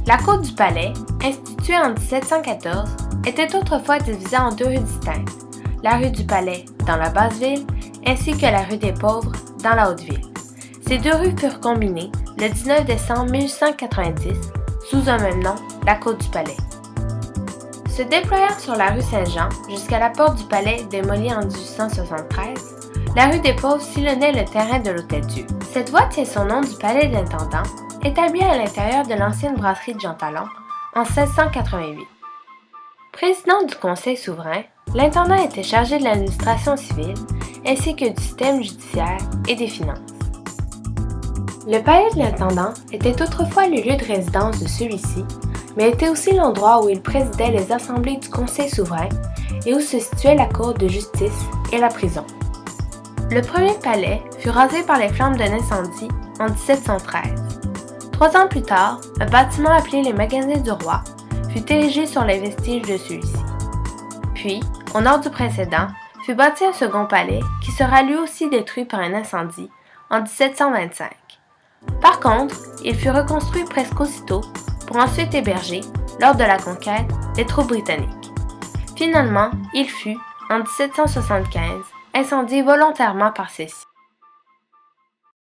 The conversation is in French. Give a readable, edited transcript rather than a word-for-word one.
La cour du palais, instituée en 1714, était autrefois divisée en deux rues distinctes, la rue du Palais dans la basse ville ainsi que la rue des Pauvres dans la haute ville. Ces deux rues furent combinées le 19 décembre 1890 sous un même nom, la cour du Palais. Se déployant sur la rue Saint-Jean jusqu'à la porte du Palais démolie en 1873, la rue des Pauvres sillonnait le terrain de l'Hôtel-Dieu. Cette voie tient son nom du Palais de l'Intendant, établi à l'intérieur de l'ancienne brasserie de Jean Talon en 1688. Président du Conseil souverain, l'intendant était chargé de l'administration civile ainsi que du système judiciaire et des finances. Le palais de l'intendant était autrefois le lieu de résidence de celui-ci, mais était aussi l'endroit où il présidait les assemblées du Conseil souverain et où se situait la cour de justice et la prison. Le premier palais fut rasé par les flammes d'un incendie en 1713. 3 ans plus tard, un bâtiment appelé les Magasins du Roi fut érigé sur les vestiges de celui-ci. Puis, au nord du précédent, fut bâti un second palais qui sera lui aussi détruit par un incendie en 1725. Par contre, il fut reconstruit presque aussitôt pour ensuite héberger, lors de la conquête, les troupes britanniques. Finalement, il fut, en 1775, incendié volontairement par ceux-ci.